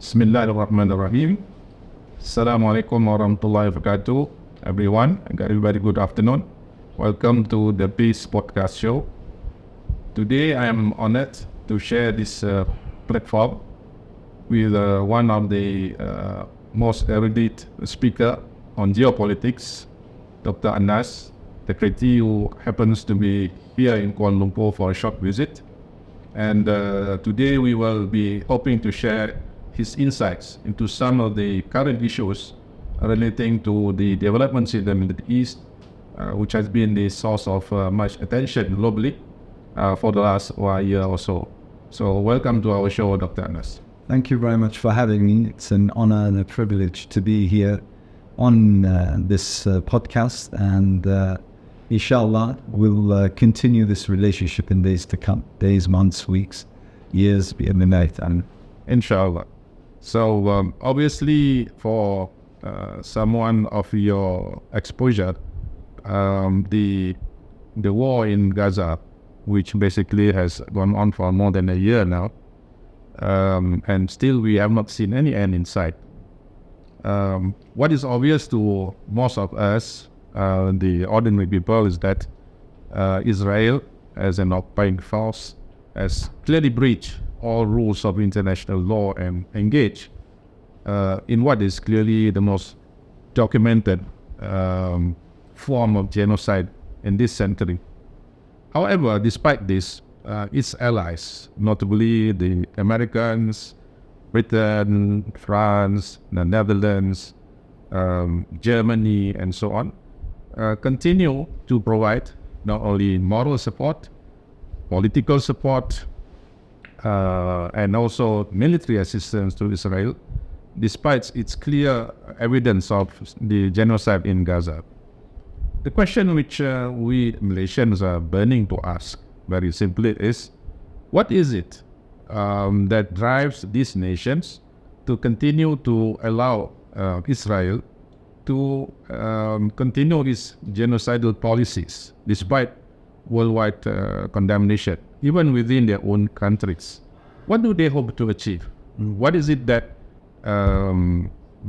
Bismillahirrahmanirrahim. Assalamualaikum warahmatullahi wabarakatuh, everyone. A very good afternoon. Welcome to the Peace Podcast Show. Today I am honored to share this platform with one of the most erudite speaker on geopolitics, Dr. Anas Tekreti, who happens to be here in Kuala Lumpur for a short visit. And today we will be hoping to share his insights into some of the current issues relating to the developments in the Middle East, which has been the source of much attention globally for the last year or so. So welcome to our show, Dr. Anas. Thank you very much for having me. It's an honor and a privilege to be here on this podcast, and inshallah we'll continue this relationship in days to come, days, months, weeks, years, and inshallah. So obviously for someone of your exposure, the war in Gaza, which basically has gone on for more than a year now, and still we have not seen any end in sight. What is obvious to most of us, the ordinary people, is that Israel, as an occupying force, has clearly breached all rules of international law and engaged in what is clearly the most documented form of genocide in this century. However, despite this, its allies, notably the Americans, Britain, France, the Netherlands, Germany, and so on, continue to provide not only moral support, political support, and also military assistance to Israel, despite its clear evidence of the genocide in Gaza. The question which we Malaysians are burning to ask, very simply, is what is it that drives these nations to continue to allow Israel to continue its genocidal policies despite worldwide condemnation, even within their own countries? What do they hope to achieve? What is it that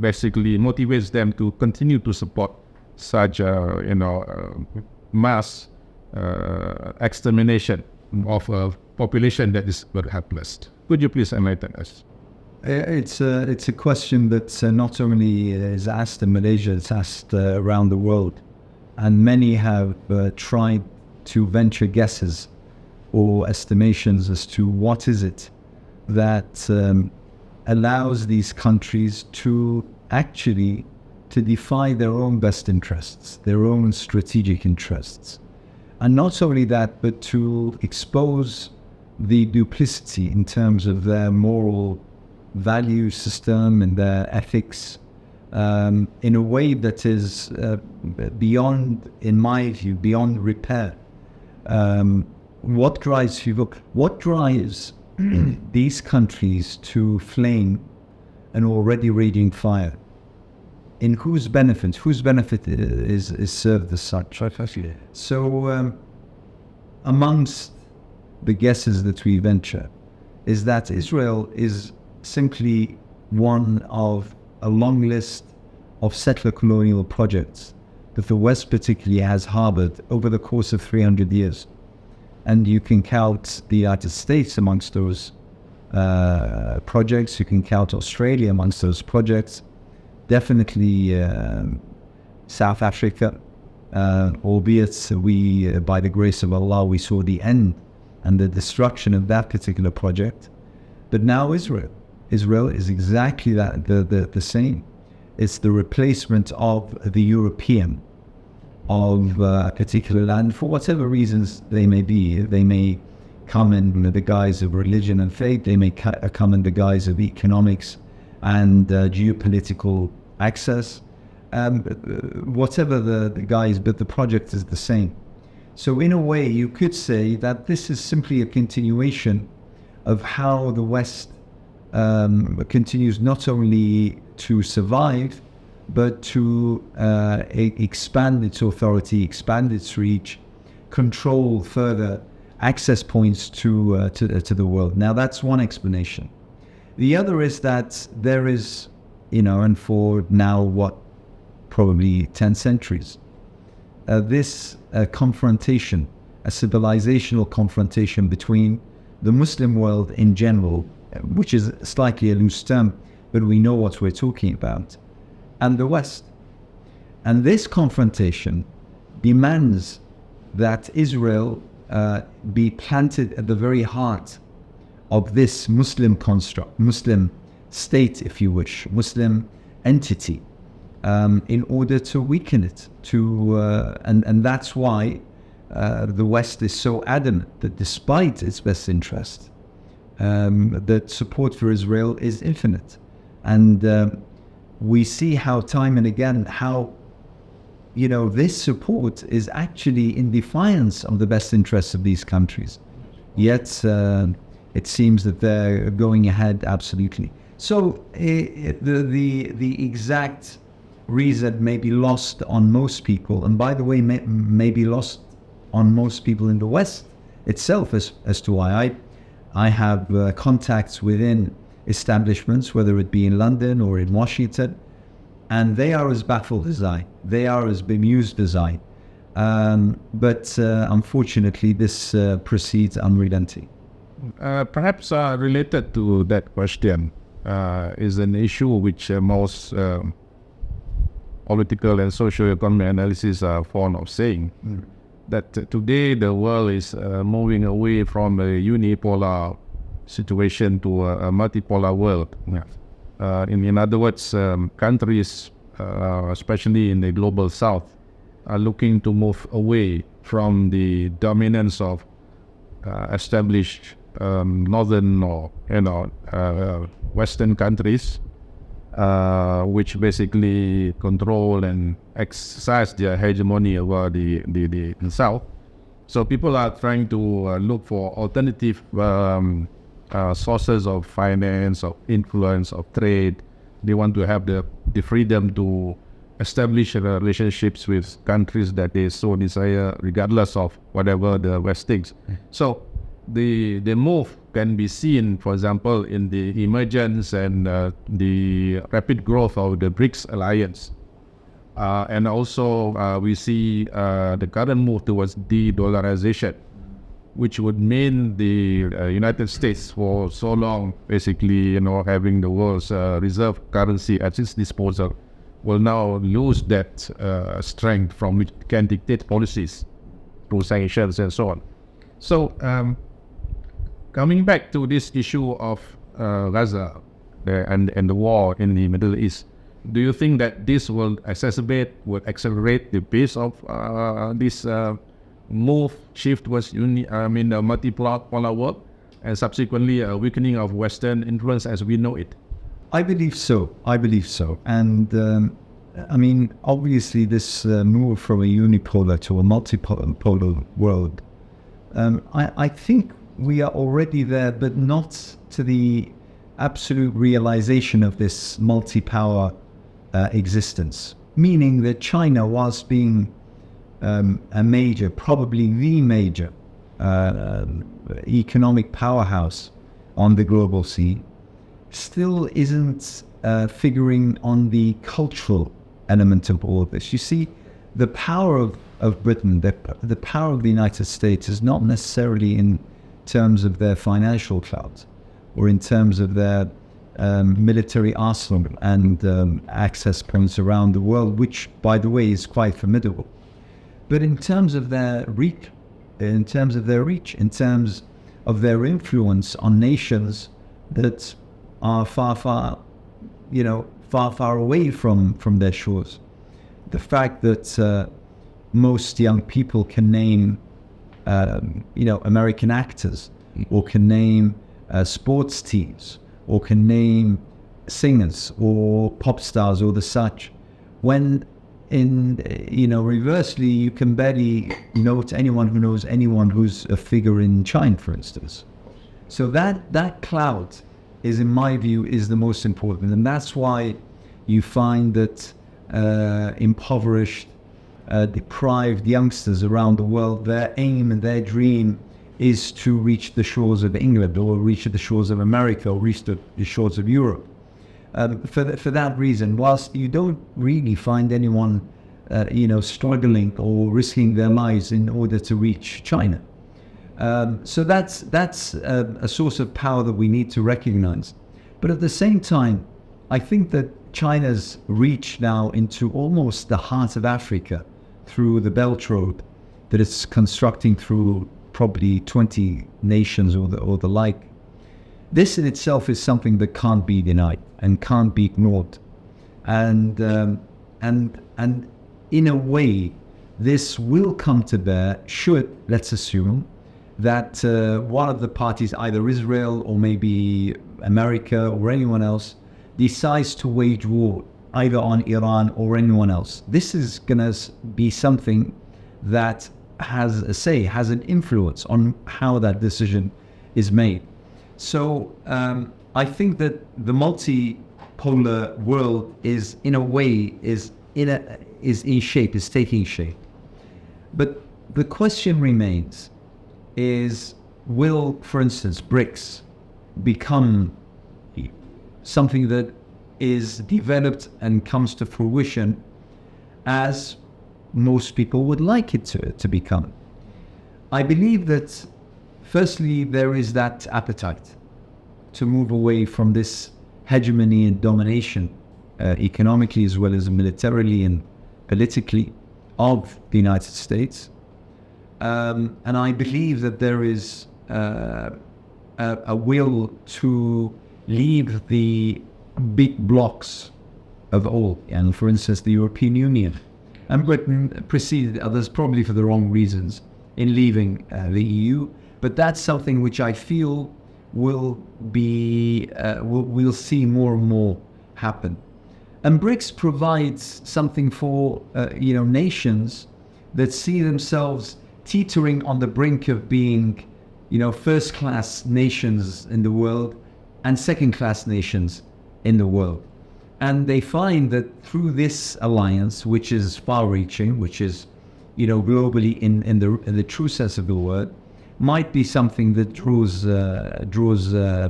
basically motivates them to continue to support such mass extermination of a population that is very helpless? Could you please enlighten us? It's a question that not only is asked in Malaysia, it's asked around the world, and many have tried to venture guesses or estimations as to what is it that allows these countries to actually to defy their own best interests, their own strategic interests. And not only that, but to expose the duplicity in terms of their moral value system and their ethics in a way that is beyond, in my view, beyond repair. What drives these countries to flame an already raging fire? In whose benefit is served as such? So amongst the guesses that we venture is that Israel is simply one of a long list of settler colonial projects that the West particularly has harbored over the course of 300 years. And you can count the United States amongst those projects, you can count Australia amongst those projects, definitely South Africa, albeit we, by the grace of Allah, we saw the end and the destruction of that particular project. But now Israel is exactly that, the same. It's the replacement of the European of a particular land, for whatever reasons they may be. They may come in the guise of religion and faith, they may come in the guise of economics and geopolitical access, whatever the guise, but the project is the same. So in a way, you could say that this is simply a continuation of how the West continues not only to survive, but to expand its authority, expand its reach, control further access points to the world. Now that's one explanation. The other is that there is, and for now, probably 10 centuries, this confrontation, a civilizational confrontation between the Muslim world in general, which is slightly a loose term, but we know what we're talking about, and the West. And this confrontation demands that Israel be planted at the very heart of this Muslim construct, Muslim state, if you wish, Muslim entity, in order to weaken it. And that's why the West is so adamant that despite its best interest, that support for Israel is infinite. And we see how time and again, this support is actually in defiance of the best interests of these countries. Yet it seems that they're going ahead absolutely. So the exact reason may be lost on most people, and by the way, may be lost on most people in the West itself as to why I have contacts within establishments, whether it be in London or in Washington, and they are as baffled as I. They are as bemused as I. But unfortunately, this proceeds unrelenting. Perhaps related to that question is an issue which most political and socio-economic analysis are fond of saying, that today the world is moving away from a unipolar situation to a multipolar world. In other words, countries, especially in the global south, are looking to move away from the dominance of established northern or Western countries, which basically control and exercise their hegemony over the south. So people are trying to look for alternative sources of finance, of influence, of trade. They want to have the freedom to establish relationships with countries that they so desire, regardless of whatever the West thinks. So the move can be seen, for example, in the emergence and the rapid growth of the BRICS alliance. And also we see the current move towards de-dollarization, which would mean the United States, for so long basically having the world's reserve currency at its disposal, will now lose that strength from which it can dictate policies through sanctions and so on. So coming back to this issue of Gaza and the war in the Middle East, do you think that this will accelerate the pace of this shift towards multipolar world, and subsequently a weakening of Western influence as we know it? I believe so. And obviously this move from a unipolar to a multipolar world, I think we are already there, but not to the absolute realization of this multi-power existence. Meaning that China, whilst being a major, probably the major economic powerhouse on the global scene, still isn't figuring on the cultural element of all of this. You see, the power of Britain, the power of the United States is not necessarily in terms of their financial clout or in terms of their military arsenal and access points around the world, which, by the way, is quite formidable. But in terms of their reach, in terms of their influence on nations that are far away from their shores. The fact that most young people can name, American actors, or can name sports teams, or can name singers or pop stars or the such, when reversely, you can barely note anyone who knows anyone who's a figure in China, for instance. So that cloud is, in my view, is the most important. And that's why you find that impoverished, deprived youngsters around the world, their aim and their dream is to reach the shores of England or reach the shores of America or reach the shores of Europe. For that reason, whilst you don't really find anyone, struggling or risking their lives in order to reach China. So that's a source of power that we need to recognize. But at the same time, I think that China's reach now into almost the heart of Africa through the Belt Road that it's constructing through probably 20 nations or the like. This in itself is something that can't be denied and can't be ignored. And in a way, this will come to bear should, let's assume, that one of the parties, either Israel or maybe America or anyone else, decides to wage war either on Iran or anyone else. This is going to be something that has an influence on how that decision is made. So I think that the multipolar world is, in a way, is taking shape. But the question remains: will, for instance, BRICS become something that is developed and comes to fruition as most people would like it to become? I believe that, firstly, there is that appetite to move away from this hegemony and domination, economically as well as militarily and politically, of the United States. And I believe that there is a will to leave the big blocks of all, and for instance, the European Union. And Britain preceded others, probably for the wrong reasons, in leaving the EU. But that's something which I feel we'll see more and more happen. And BRICS provides something for nations that see themselves teetering on the brink of being, first-class nations in the world and second-class nations in the world. And they find that through this alliance, which is far-reaching, which is, globally in the true sense of the word, might be something that draws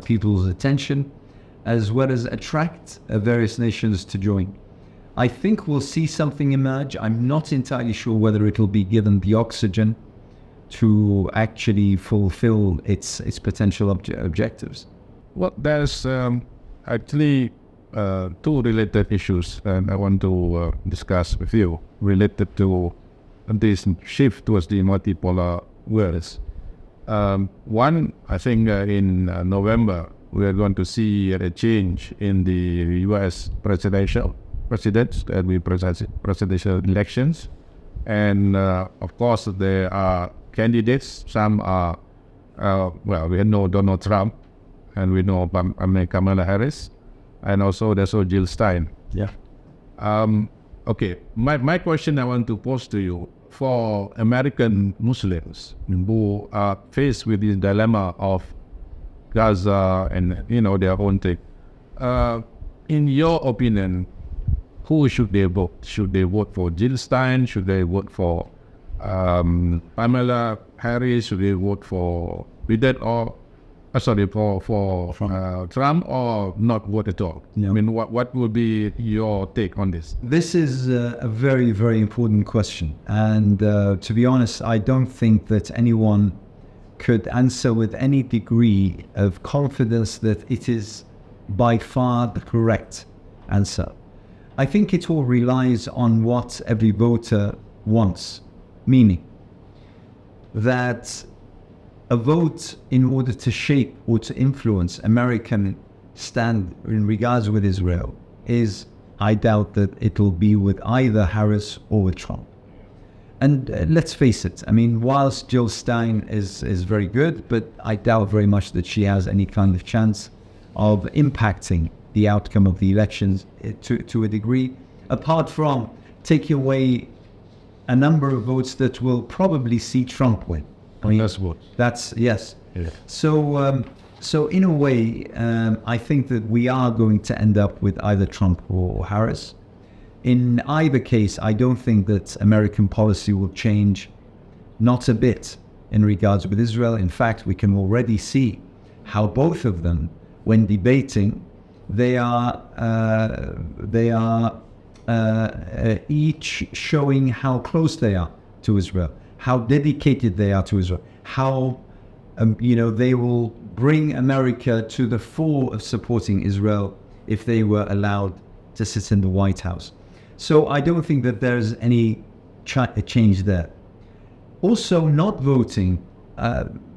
people's attention, as well as attract various nations to join. I think we'll see something emerge. I'm not entirely sure whether it'll be given the oxygen to actually fulfill its potential objectives. Well, there's actually two related issues that I want to discuss with you related to this shift towards the multipolar world. One, I think in November, we are going to see a change in the U.S. presidential elections. And of course, there are candidates. Some are, we know Donald Trump, and we know Kamala Harris, and also there's also Jill Stein. Yeah. Okay, my question I want to pose to you, for American Muslims who are faced with this dilemma of Gaza and their own thing, in your opinion, who should they vote? Should they vote for Jill Stein? Should they vote for Kamala Harris? Should they vote for Biden or for Trump, or not vote at all? Yeah. I mean, what would be your take on this? This is a very, very important question. And to be honest, I don't think that anyone could answer with any degree of confidence that it is by far the correct answer. I think it all relies on what every voter wants, meaning that a vote, in order to shape or to influence American stand in regards with Israel, is, I doubt that it'll be with either Harris or with Trump. And let's face it, I mean, whilst Jill Stein is very good, but I doubt very much that she has any kind of chance of impacting the outcome of the elections to a degree, apart from taking away a number of votes that will probably see Trump win. I mean, that's yes. Yeah. So in a way, I think that we are going to end up with either Trump or Harris. In either case, I don't think that American policy will change, not a bit, in regards with Israel. In fact, we can already see how both of them, when debating, they are each showing how close they are to Israel, how dedicated they are to Israel, how they will bring America to the fore of supporting Israel if they were allowed to sit in the White House. So I don't think that there's any change there. Also, not voting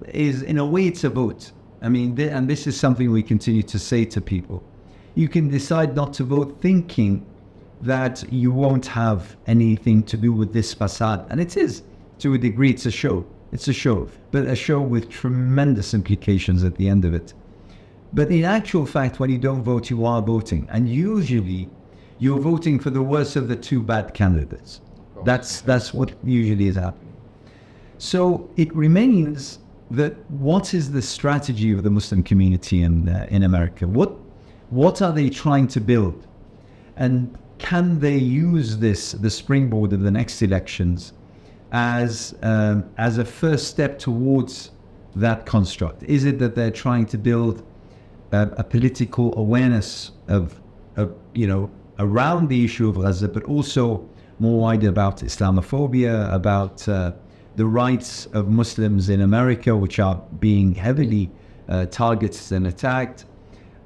is, in a way, it's a vote. I mean, and this is something we continue to say to people. You can decide not to vote thinking that you won't have anything to do with this facade. And it is, to a degree, it's a show. It's a show, but a show with tremendous implications at the end of it. But in actual fact, when you don't vote, you are voting. And usually, you're voting for the worst of the two bad candidates. That's what usually is happening. So it remains that what is the strategy of the Muslim community in America? What are they trying to build? And can they use this, the springboard of the next elections, as a first step towards that construct? Is it that they're trying to build a political awareness of around the issue of Gaza, but also more widely about Islamophobia, about the rights of Muslims in America, which are being heavily targeted and attacked?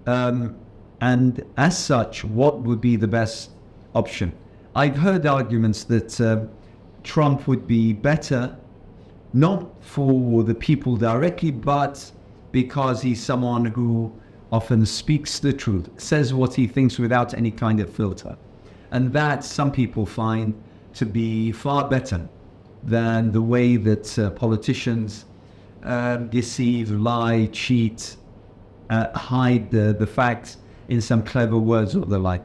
And as such, what would be the best option? I've heard arguments that Trump would be better, not for the people directly, but because he's someone who often speaks the truth, says what he thinks without any kind of filter. And that some people find to be far better than the way that politicians deceive, lie, cheat, hide the facts in some clever words or the like.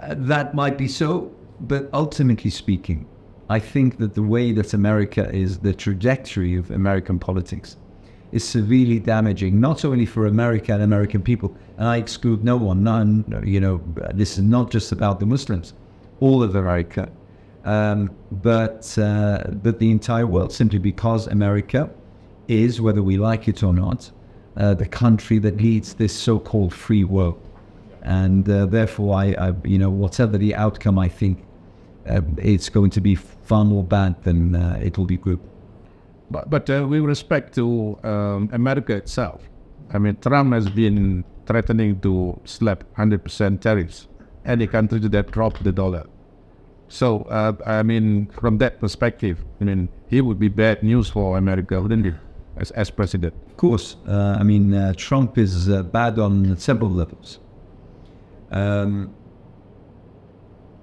That might be so, but ultimately speaking, I think that the way that America is, the trajectory of American politics is severely damaging, not only for America and American people, and I exclude no one, this is not just about the Muslims, all of America, but the entire world, simply because America is, whether we like it or not, the country that leads this so-called free world. And therefore, I whatever the outcome, I think it's going to be far more bad than it will be good. But with respect to America itself, I mean, Trump has been threatening to slap 100% tariffs any country that drop the dollar. So, I mean, from that perspective, I mean, he would be bad news for America, wouldn't he, as president? Of course. Trump is bad on several levels.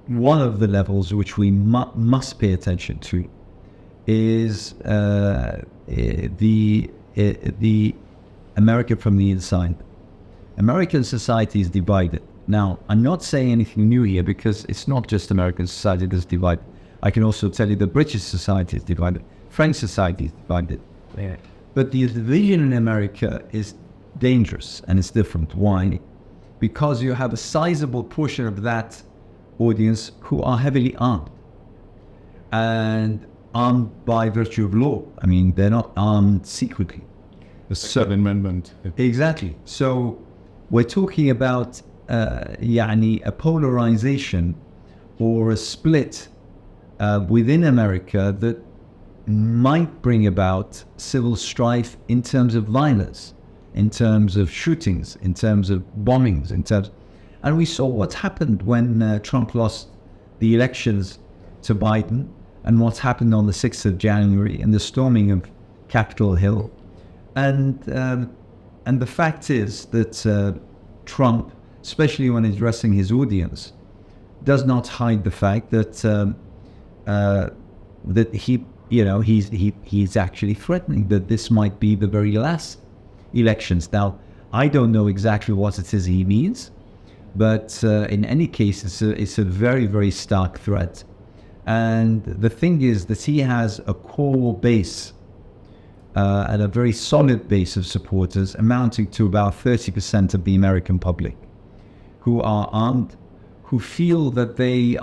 One of the levels which we must pay attention to is the America from the inside. American society is divided. Now, I'm not saying anything new here, because it's not just American society that's divided. I can also tell you that British society is divided, French society is divided. Yeah. But the division in America is dangerous, and it's different. Why? Because you have a sizable portion of that audience who are heavily armed, and armed by virtue of law. I mean, they're not armed secretly. The Second Amendment. Exactly. So we're talking about a polarization or a split within America that might bring about civil strife in terms of violence, in terms of shootings, in terms of bombings, and we saw what happened when Trump lost the elections to Biden, and what happened on the 6th of January and the storming of Capitol Hill. And the fact is that Trump, especially when addressing his audience, does not hide the fact that he's actually threatening that this might be the very last elections. Now, I don't know exactly what it is he means, but in any case, it's a very, very stark threat. And the thing is that he has a core base and a very solid base of supporters, amounting to about 30% of the American public, who are armed, who feel that they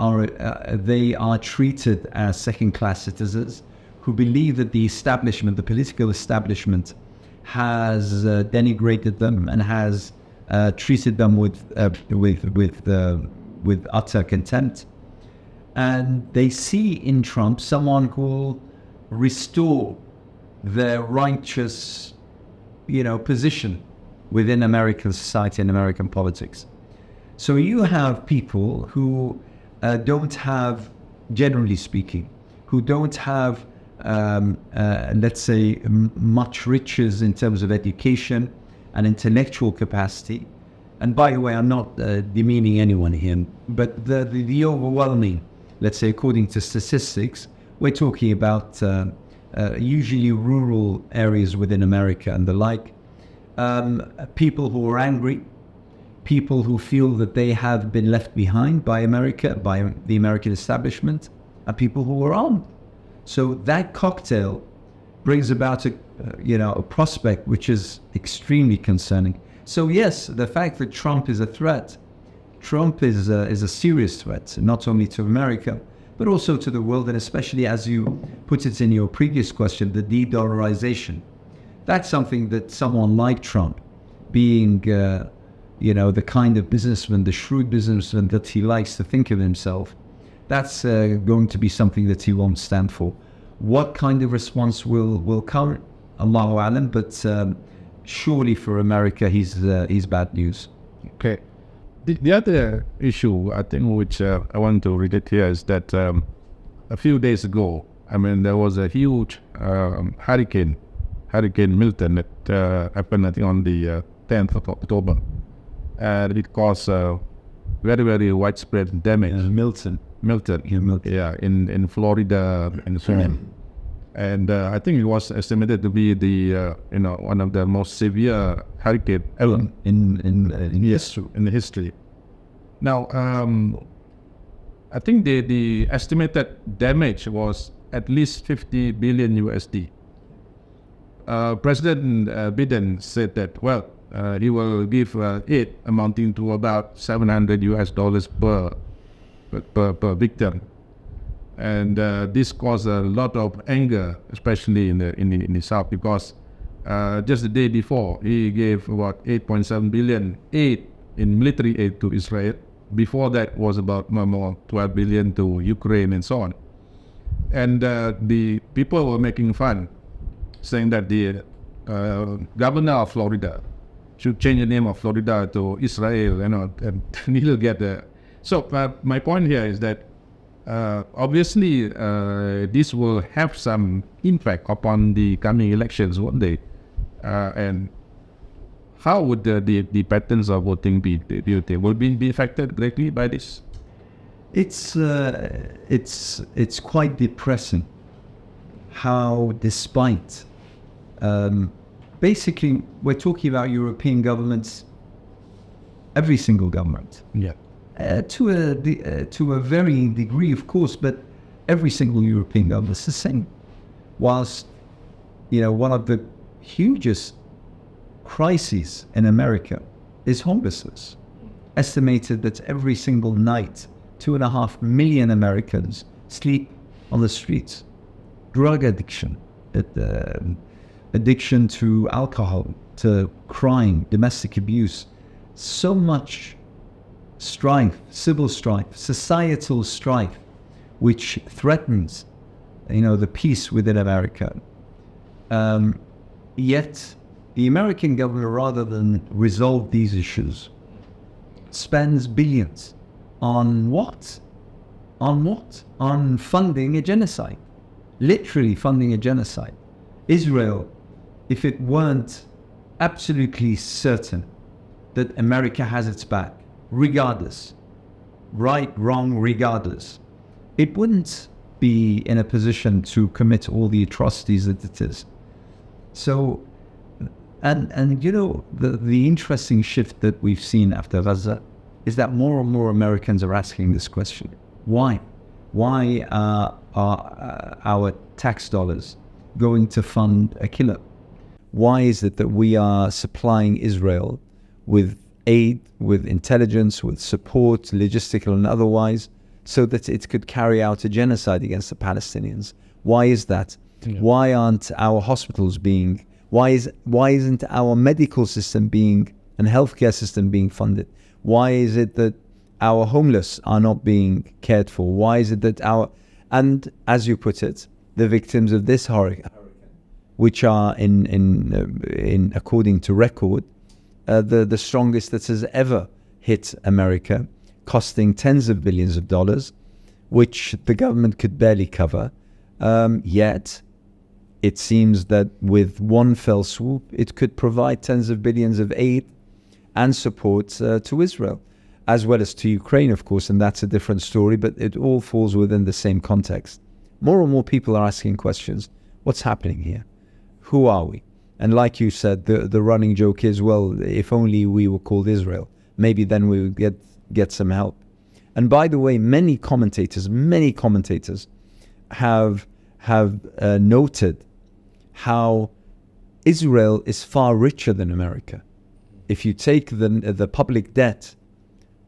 are treated as second-class citizens, who believe that the establishment, the political establishment, has denigrated them and has treated them with utter contempt. And they see in Trump someone who will restore their righteous, position within American society and American politics. So you have people who don't have, generally speaking, who don't have, let's say, much riches in terms of education and intellectual capacity. And by the way, I'm not demeaning anyone here, but the overwhelming, let's say, according to statistics, we're talking about usually rural areas within America and the like. People who are angry, people who feel that they have been left behind by America, by the American establishment, and people who are armed. So that cocktail brings about a prospect which is extremely concerning. So yes, the fact that Trump is a threat, Trump is a serious threat, not only to America, but also to the world, and especially, as you put it in your previous question, the de-dollarization. That's something that someone like Trump, being, the kind of businessman, the shrewd businessman that he likes to think of himself, that's going to be something that he won't stand for. What kind of response will come? Allahu Alam, but surely for America, he's bad news. Okay. The other issue, I think, which I want to relate here is that a few days ago, there was a huge Hurricane Milton that happened, I think, on the 10th of October. And it caused very, very widespread damage. Milton. Yeah, in Florida and so on. And I think it was estimated to be the one of the most severe hurricane ever in history. In the history. Now, I think the estimated damage was at least 50 billion USD. President Biden said that he will give aid amounting to about $700 per victim. And this caused a lot of anger, especially in the South, because just the day before, he gave about 8.7 billion aid in military aid to Israel. Before that was about more 12 billion to Ukraine and so on. And the people were making fun, saying that the governor of Florida should change the name of Florida to Israel, and he'll get there. So my point here is that obviously this will have some impact upon the coming elections one day. And how would the patterns of voting be? Do you think will be affected greatly by this? It's quite depressing how, despite basically, we're talking about European governments, every single government. Yeah. To a varying degree, of course, but every single European government is the same. Whilst, one of the hugest crises in America is homelessness. Estimated that every single night, 2.5 million Americans sleep on the streets. Drug addiction, addiction to alcohol, to crime, domestic abuse, so much strife, civil strife, societal strife, which threatens, the peace within America. Yet, the American government, rather than resolve these issues, spends billions on what? On funding a genocide. Literally funding a genocide. Israel, if it weren't absolutely certain that America has its back, regardless, right, wrong, regardless, it wouldn't be in a position to commit all the atrocities that it is. So, and the interesting shift that we've seen after Gaza is that more and more Americans are asking this question. Why? Why are our tax dollars going to fund a killer? Why is it that we are supplying Israel with aid, with intelligence, with support, logistical and otherwise, so that it could carry out a genocide against the Palestinians? Why is that? Yeah. Why aren't our hospitals why isn't our medical system and healthcare system being funded? Why is it that our homeless are not being cared for? Why is it that and as you put it, the victims of this hurricane, which are in according to record, the strongest that has ever hit America, costing tens of billions of dollars, which the government could barely cover. Yet, it seems that with one fell swoop, it could provide tens of billions of aid and support to Israel, as well as to Ukraine, of course, and that's a different story, but it all falls within the same context. More and more people are asking questions. What's happening here? Who are we? And like you said, the running joke is, well, if only we were called Israel, maybe then we would get some help. And by the way, many commentators have noted how Israel is far richer than America. If you take the public debt,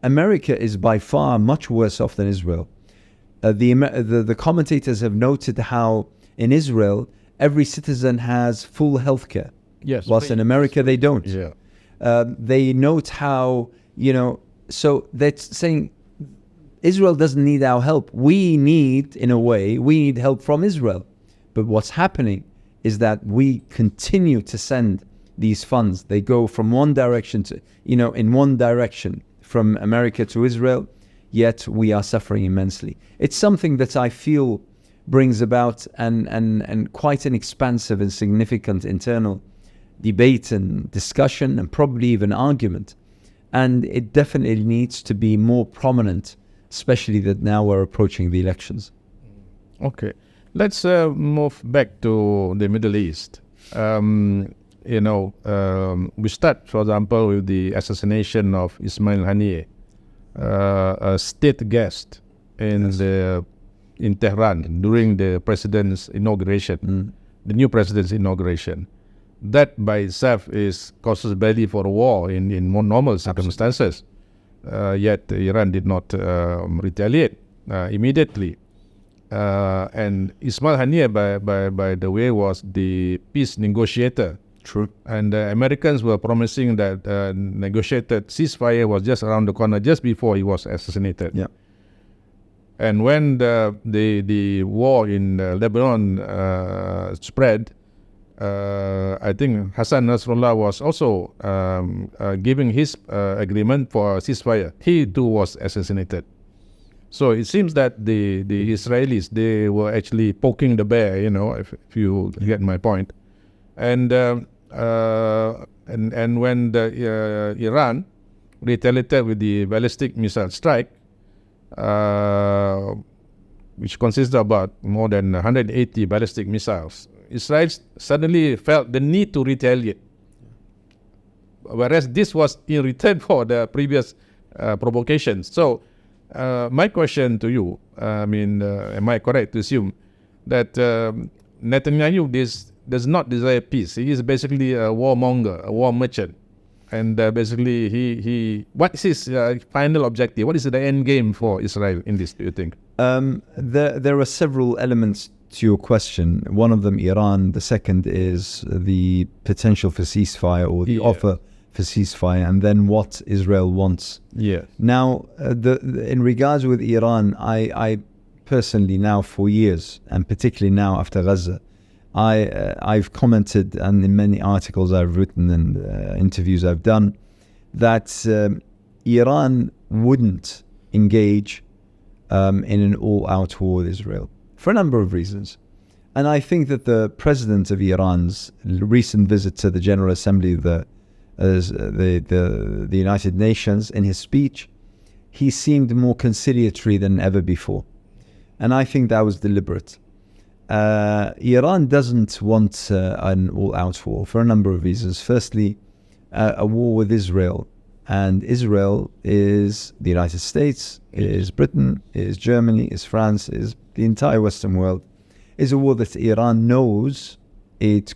America is by far much worse off than Israel. The commentators have noted how in Israel every citizen has full health care, Yes. whilst in America they don't. Yeah. They note how, so that's saying Israel doesn't need our help. We need help from Israel. But what's happening is that we continue to send these funds. They go from one direction in one direction from America to Israel, yet we are suffering immensely. It's something that I feel brings about and quite an expansive and significant internal debate and discussion and probably even argument. And it definitely needs to be more prominent, especially that now we're approaching the elections. Okay. Let's move back to the Middle East. We start, for example, with the assassination of Ismail Haniyeh, a state guest in Tehran during the president's inauguration, the new president's inauguration. That by itself is causes belly for war in more normal circumstances. Yet Iran did not retaliate immediately. And Ismail Haniyeh, by the way, was the peace negotiator. True. And the Americans were promising that negotiated ceasefire was just around the corner, just before he was assassinated. Yeah. And when the war in Lebanon spread, I think Hassan Nasrallah was also giving his agreement for ceasefire. He too was assassinated. So it seems that the Israelis, they were actually poking the bear, if you get my point. And when the Iran retaliated with the ballistic missile strike, which consists of about more than 180 ballistic missiles, Israel suddenly felt the need to retaliate. Whereas this was in return for the previous provocations. So my question to you, am I correct to assume that Netanyahu does not desire peace? He is basically a warmonger, a war merchant. And basically, what is his final objective? What is the end game for Israel in this, do you think? There are several elements to your question. One of them, Iran. The second is the potential for ceasefire or the offer for ceasefire, and then what Israel wants. Yeah. Now, in regards with Iran, I personally now for years, and particularly now after Gaza, I've commented, and in many articles I've written and interviews I've done, that Iran wouldn't engage in an all-out war with Israel for a number of reasons. And I think that the president of Iran's recent visit to the General Assembly of the United Nations, in his speech, he seemed more conciliatory than ever before. And I think that was deliberate. Iran doesn't want an all-out war for a number of reasons. Firstly, a war with Israel. And Israel is the United States, is Britain, is Germany, is France, is the entire Western world. Is a war that Iran knows it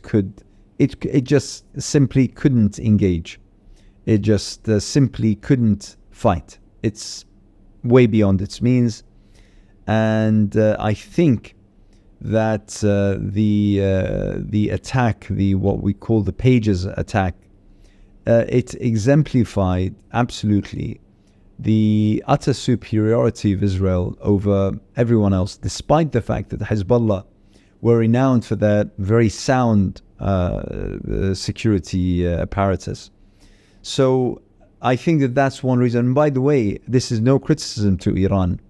just simply couldn't engage. It just simply couldn't fight. It's way beyond its means. And I think that the attack, what we call the Pages attack, it exemplified absolutely the utter superiority of Israel over everyone else, despite the fact that Hezbollah were renowned for their very sound security apparatus. So I think that that's one reason. And by the way, this is no criticism to Iran,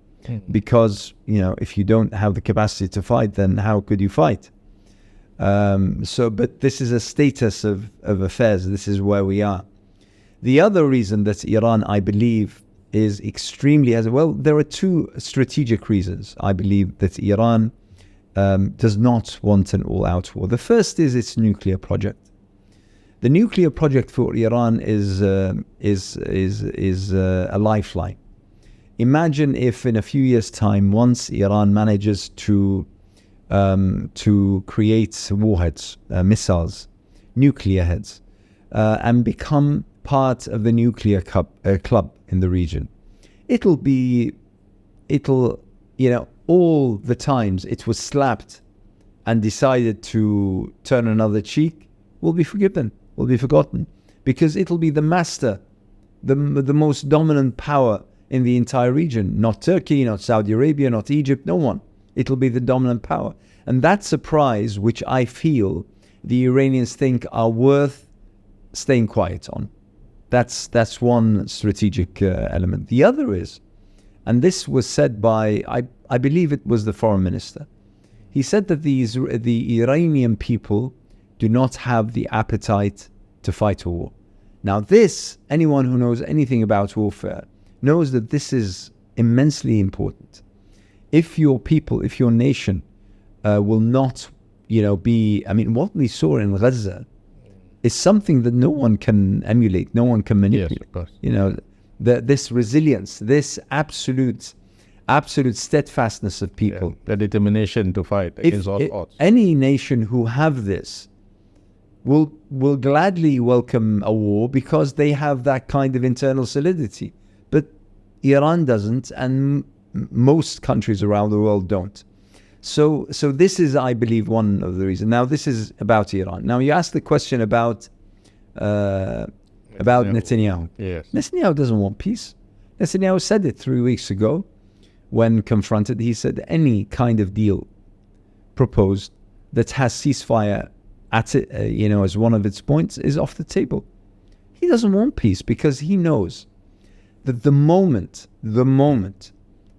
because, you know, if you don't have the capacity to fight, then how could you fight? But this is a status of affairs. This is where we are. The other reason that Iran, I believe, is extremely, there are two strategic reasons I believe that Iran does not want an all-out war. The first is its nuclear project. The nuclear project for Iran is a lifeline. Imagine if in a few years' time, once Iran manages to create warheads, missiles, nuclear heads, and become part of the nuclear club in the region. All the times it was slapped and decided to turn another cheek will be forgotten, because it'll be the master, the most dominant power in the entire region. Not Turkey, not Saudi Arabia, not Egypt, no one. It'll be the dominant power. And that's a prize which I feel the Iranians think are worth staying quiet on. That's one strategic element. The other is, and this was said by, I believe it was the foreign minister. He said that the Iranian people do not have the appetite to fight a war. Now this, anyone who knows anything about warfare knows that this is immensely important. If your people, if your nation will not, what we saw in Gaza is something that no one can emulate, no one can manipulate. Yes, of course. This resilience, this absolute steadfastness of people. Yeah, the determination to fight against all odds. Any nation who have this will gladly welcome a war because they have that kind of internal solidity. But Iran doesn't, and most countries around the world don't. So this is, I believe, one of the reasons. Now, this is about Iran. Now, you asked the question about Netanyahu. Yes. Netanyahu doesn't want peace. Netanyahu said it 3 weeks ago when confronted. He said any kind of deal proposed that has ceasefire at it, as one of its points, is off the table. He doesn't want peace because he knows that the moment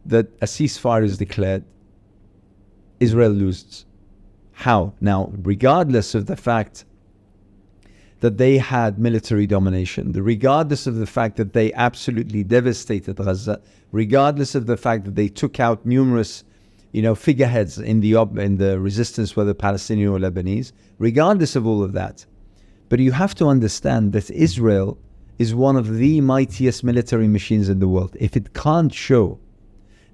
that a ceasefire is declared, Israel loses. How? Now, regardless of the fact that they had military domination, regardless of the fact that they absolutely devastated Gaza, regardless of the fact that they took out numerous, figureheads in the resistance, whether Palestinian or Lebanese, regardless of all of that. But you have to understand that Israel is one of the mightiest military machines in the world. If it can't show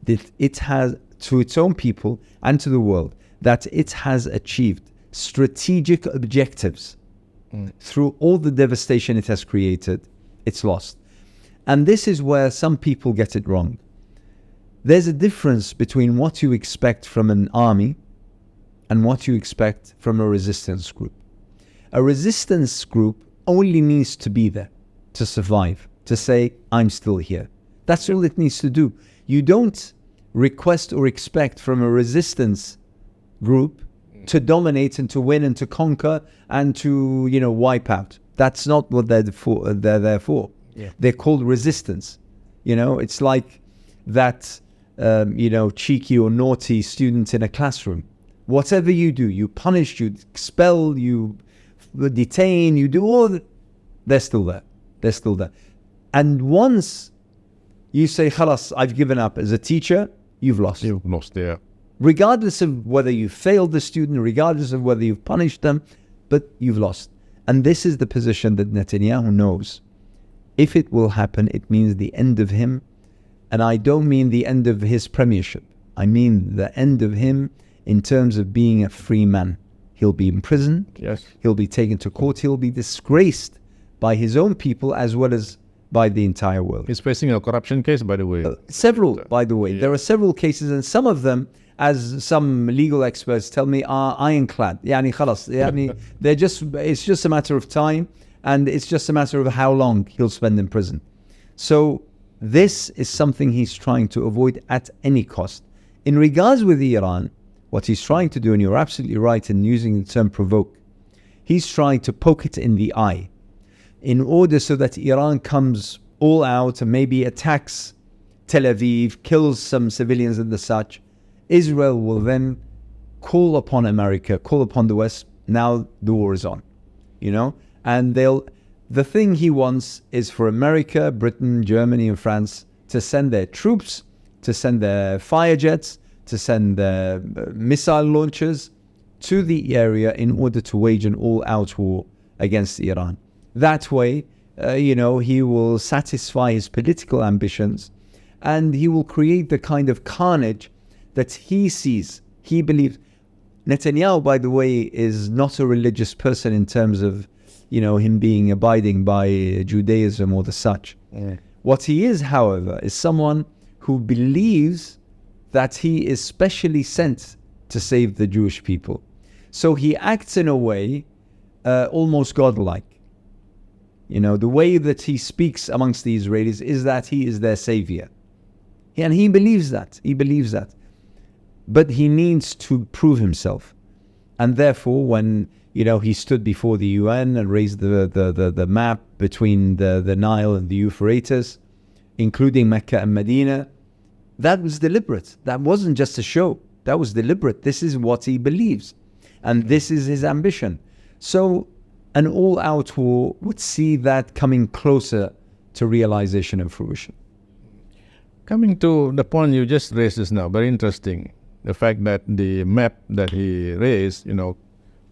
that it has, to its own people and to the world, that it has achieved strategic objectives through all the devastation it has created, it's lost. And this is where some people get it wrong. There's a difference between what you expect from an army and what you expect from a resistance group. A resistance group only needs to be there to survive, to say, I'm still here. That's all it needs to do. You don't request or expect from a resistance group to dominate and to win and to conquer and to, wipe out. That's not what they're there for. Yeah. They're called resistance. It's like that, cheeky or naughty student in a classroom. Whatever you do, you punish, you expel, you detain, you do all that. They're still there. They're still there. And once you say, khalas, I've given up as a teacher, you've lost. You've lost, yeah. Regardless of whether you failed the student, regardless of whether you've punished them, but you've lost. And this is the position that Netanyahu knows. If it will happen, it means the end of him. And I don't mean the end of his premiership. I mean the end of him in terms of being a free man. He'll be imprisoned. Yes. He'll be taken to court. He'll be disgraced by his own people as well as by the entire world. He's facing a corruption case, by the way. Several, by the way. There are several cases, and some of them, as some legal experts tell me, are ironclad. Yani khalas. Yani it's just a matter of time, and it's just a matter of how long he'll spend in prison. So this is something he's trying to avoid at any cost. In regards with Iran, what he's trying to do, and you're absolutely right in using the term provoke, he's trying to poke it in the eye in order so that Iran comes all out and maybe attacks Tel Aviv, kills some civilians and the such. Israel will then call upon America, call upon the West. Now the war is on, and the thing he wants is for America, Britain, Germany, and France to send their troops, to send their fire jets, to send their missile launchers to the area in order to wage an all-out war against Iran. That way, he will satisfy his political ambitions, and he will create the kind of carnage that he sees, he believes. Netanyahu, by the way, is not a religious person in terms of, him being abiding by Judaism or the such. Yeah. What he is, however, is someone who believes that he is specially sent to save the Jewish people. So he acts in a way almost godlike. The way that he speaks amongst the Israelis is that he is their savior. And he believes that. But he needs to prove himself. And therefore, when he stood before the UN and raised the map between the Nile and the Euphrates, including Mecca and Medina, that was deliberate. That wasn't just a show. That was deliberate. This is what he believes. And this is his ambition. So an all-out war would see that coming closer to realization and fruition. Coming to the point you just raised just now, very interesting. The fact that the map that he raised,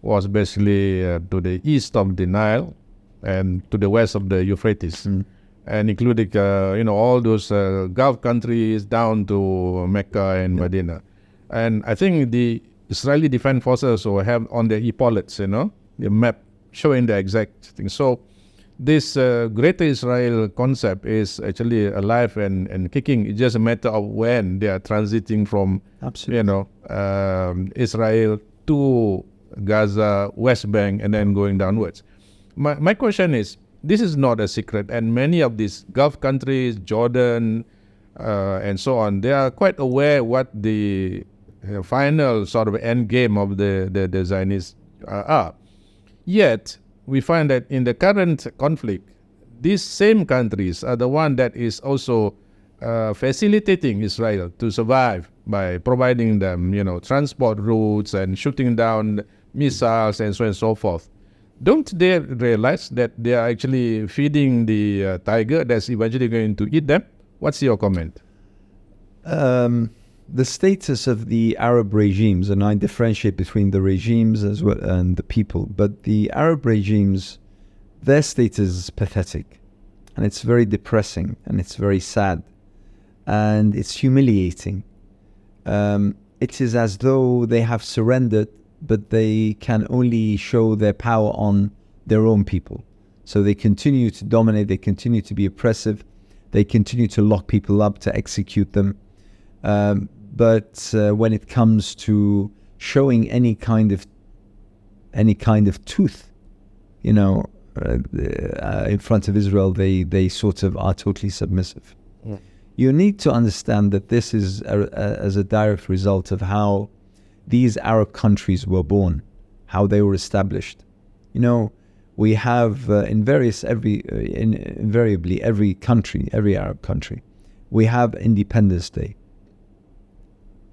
was basically to the east of the Nile and to the west of the Euphrates, and including, all those Gulf countries down to Mecca and Medina. And I think the Israeli Defense Forces also have on their epaulets, the map showing the exact thing. So this Greater Israel concept is actually alive and kicking. It's just a matter of when they are transiting from, Israel to Gaza, West Bank, and then going downwards. My question is, this is not a secret, and many of these Gulf countries, Jordan, and so on, they are quite aware what the final sort of end game of the Zionists are. Yet, we find that in the current conflict, these same countries are the one that is also facilitating Israel to survive by providing them, transport routes and shooting down missiles and so on and so forth. Don't they realize that they are actually feeding the tiger that's eventually going to eat them? What's your comment? The status of the Arab regimes, and I differentiate between the regimes as well and the people, but the Arab regimes, their status is pathetic, and it's very depressing, and it's very sad, and it's humiliating. It is as though they have surrendered, but they can only show their power on their own people. So they continue to dominate, they continue to be oppressive, they continue to lock people up, to execute them. But when it comes to showing any kind of tooth, in front of Israel, they sort of are totally submissive. Yeah. You need to understand that this is as a direct result of how these Arab countries were born, how they were established. We have invariably every country, every Arab country, we have Independence Day.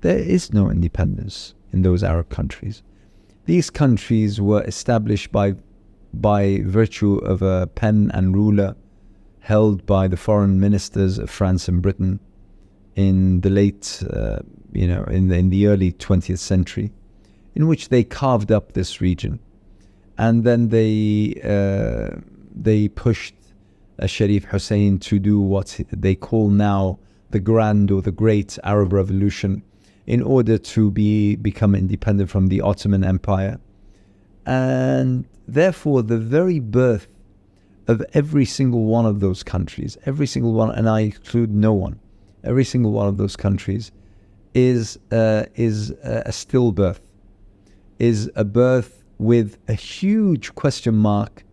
There is no independence in those Arab countries. These countries were established by virtue of a pen and ruler held by the foreign ministers of France and Britain in the late, in the early 20th century, in which they carved up this region. And then they pushed Sharif Hussein to do what they call now the Grand or the Great Arab Revolution, in order to become independent from the Ottoman Empire. And therefore, the very birth of every single one of those countries, every single one, and I include no one, every single one of those countries is a stillbirth, is a birth with a huge question mark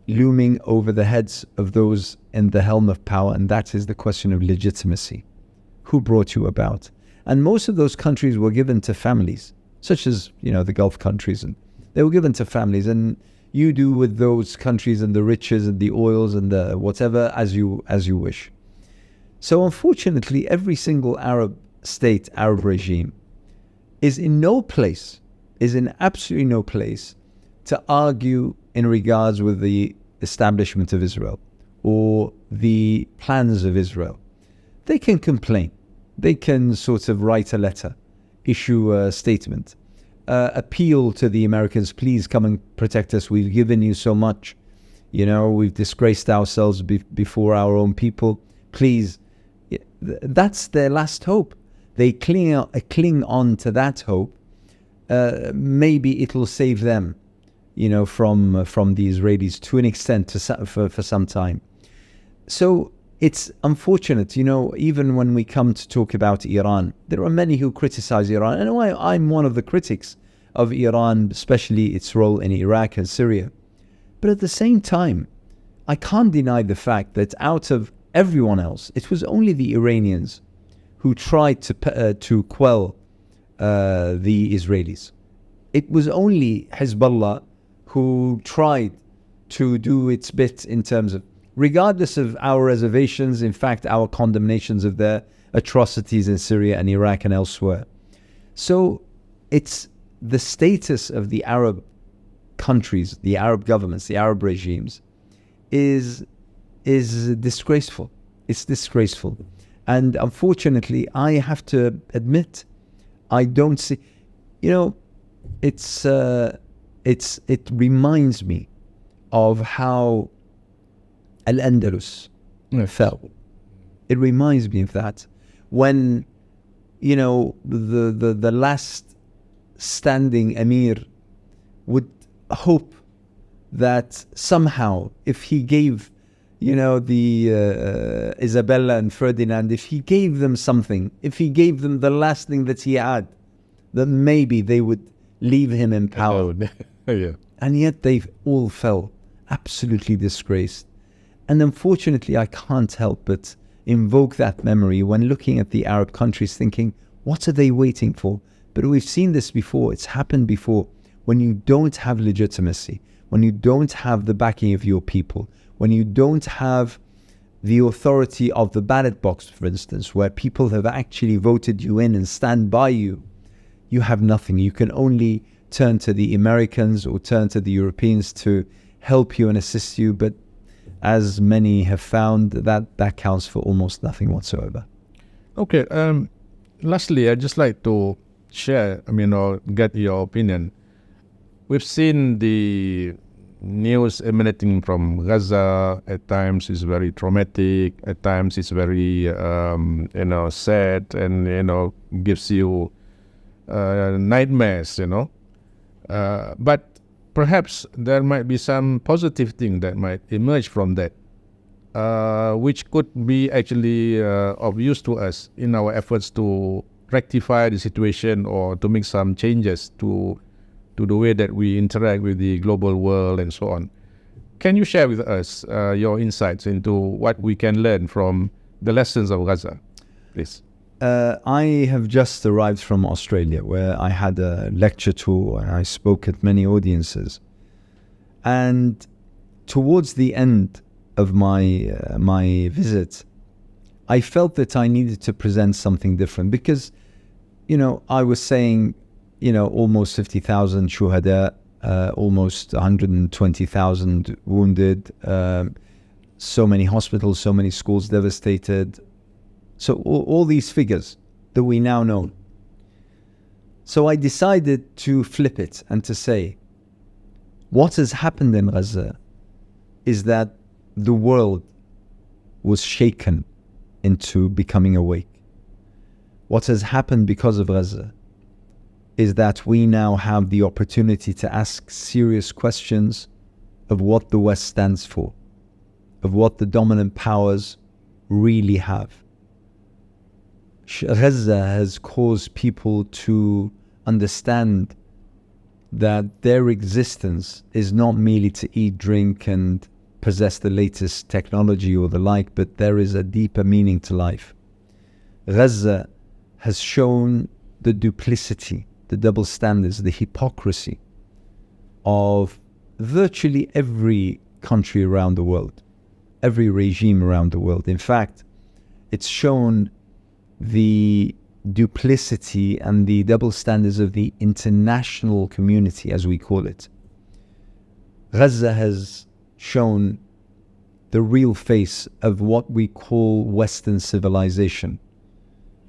looming over the heads of those in the helm of power, and that is the question of legitimacy. Who brought you about? And most of those countries were given to families, such as, the Gulf countries, and they were given to families, and you do with those countries and the riches and the oils and the whatever as you wish. So unfortunately, every single Arab state, Arab regime, is in absolutely no place to argue in regards with the establishment of Israel or the plans of Israel. They can complain. They can sort of write a letter, issue a statement, appeal to the Americans, please come and protect us. We've given you so much. We've disgraced ourselves before our own people. Please. That's their last hope. They cling on to that hope. Maybe it'll save them, from the Israelis to an extent for some time. So it's unfortunate, even when we come to talk about Iran, there are many who criticize Iran. And I'm one of the critics of Iran, especially its role in Iraq and Syria. But at the same time, I can't deny the fact that out of everyone else, it was only the Iranians who tried to quell the Israelis. It was only Hezbollah who tried to do its bit in terms of, regardless of our reservations, in fact, our condemnations of their atrocities in Syria and Iraq and elsewhere. So it's the status of the Arab countries, the Arab governments, the Arab regimes is disgraceful. It's disgraceful. And unfortunately, I have to admit, I don't see, it reminds me of how Al-Andalus fell. It reminds me of that when, the last standing emir would hope that somehow if he gave, the Isabella and Ferdinand, if he gave them something, if he gave them the last thing that he had, then maybe they would leave him in power. Yeah. And yet they all fell, absolutely disgraced. And unfortunately, I can't help but invoke that memory when looking at the Arab countries, thinking, what are they waiting for? But we've seen this before. It's happened before. When you don't have legitimacy, when you don't have the backing of your people, when you don't have the authority of the ballot box, for instance, where people have actually voted you in and stand by you, you have nothing. You can only turn to the Americans or turn to the Europeans to help you and assist you. But as many have found, that counts for almost nothing whatsoever. Okay. Lastly, I'd just like to share, or get your opinion. We've seen the news emanating from Gaza. At times is very traumatic. At times it's very, sad and, gives you nightmares, But perhaps there might be some positive thing that might emerge from that, which could be actually of use to us in our efforts to rectify the situation or to make some changes to the way that we interact with the global world and so on. Can you share with us your insights into what we can learn from the lessons of Gaza, please? I have just arrived from Australia, where I had a lecture tour and I spoke at many audiences. And towards the end of my visit, I felt that I needed to present something different because, I was saying, almost 50,000 shuhada, almost 120,000 wounded, so many hospitals, so many schools devastated. So all these figures that we now know. So I decided to flip it and to say, what has happened in Gaza is that the world was shaken into becoming awake. What has happened because of Gaza is that we now have the opportunity to ask serious questions of what the West stands for, of what the dominant powers really have. Gaza has caused people to understand that their existence is not merely to eat, drink, and possess the latest technology or the like, but there is a deeper meaning to life. Gaza has shown the duplicity, the double standards, the hypocrisy of virtually every country around the world, every regime around the world. In fact, it's shown the duplicity and the double standards of the international community, as we call it. Gaza has shown the real face of what we call Western civilization.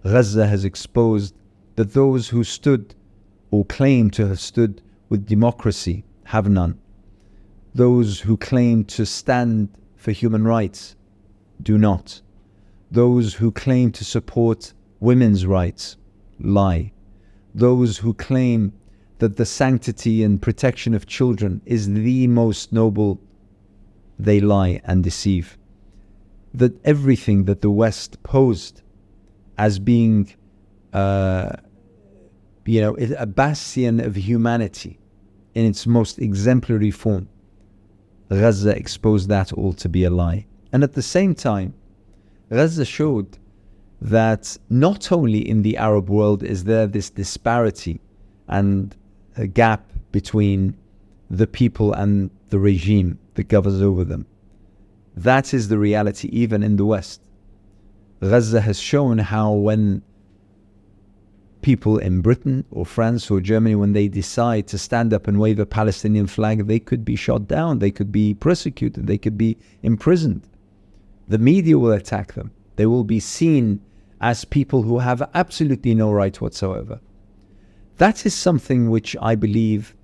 Gaza has exposed that those who stood or claim to have stood with democracy have none. Those who claim to stand for human rights do not. Those who claim to support women's rights lie. Those who claim that the sanctity and protection of children is the most noble, they lie and deceive. That everything that the West posed as being a bastion of humanity in its most exemplary form, Gaza exposed that all to be a lie. And at the same time, Gaza showed that not only in the Arab world is there this disparity and a gap between the people and the regime that governs over them. That is the reality even in the West. Gaza has shown how when people in Britain or France or Germany, when they decide to stand up and wave a Palestinian flag, they could be shot down, they could be persecuted, they could be imprisoned. The media will attack them. They will be seen as people who have absolutely no right whatsoever. That is something which I believe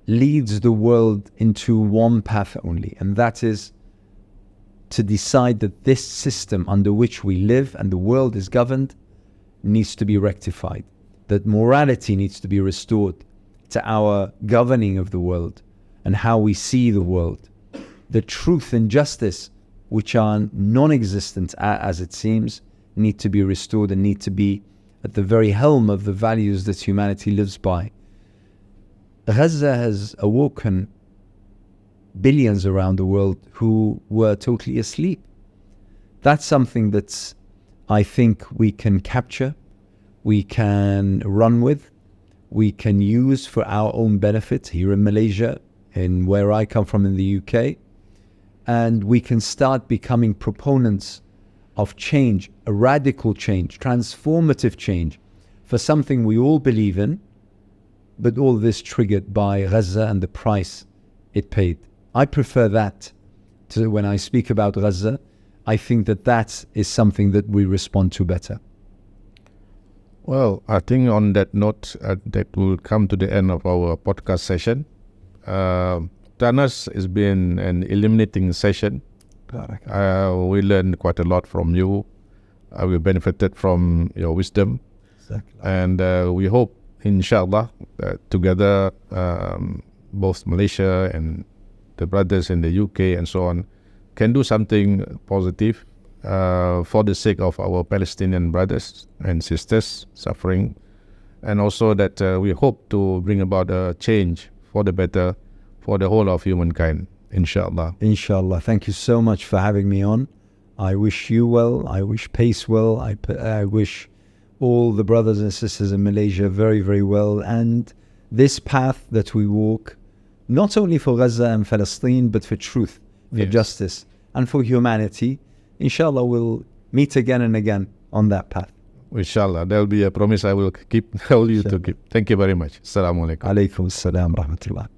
leads the world into one path only, and that is to decide that this system under which we live and the world is governed needs to be rectified, that morality needs to be restored to our governing of the world and how we see the world. The truth and justice, which are non-existent as it seems, need to be restored and need to be at the very helm of the values that humanity lives by. Gaza has awoken billions around the world who were totally asleep. That's something that I think we can capture, we can run with, we can use for our own benefit here in Malaysia, in where I come from in the UK, and we can start becoming proponents of change, a radical change, transformative change, for something we all believe in, but all this triggered by Gaza and the price it paid. I prefer that to when I speak about Gaza. I think that that is something that we respond to better. Well, I think on that note, that will come to the end of our podcast session. Tanas, has been an illuminating session. We learned quite a lot from you. We benefited from your wisdom. Exactly. And we hope, inshallah, together, both Malaysia and the brothers in the UK and so on, can do something positive for the sake of our Palestinian brothers and sisters suffering. And also that we hope to bring about a change for the better for the whole of humankind, inshallah. Inshallah. Thank you so much for having me on. I wish you well. I wish Pace well. I wish all the brothers and sisters in Malaysia very, very well. And this path that we walk, not only for Gaza and Palestine, but for truth, for justice, and for humanity, inshallah, we'll meet again and again on that path. Inshallah. There will be a promise I will keep, tell you to keep. Thank you very much. Assalamu alaikum. Alaykum assalam rahmatullah.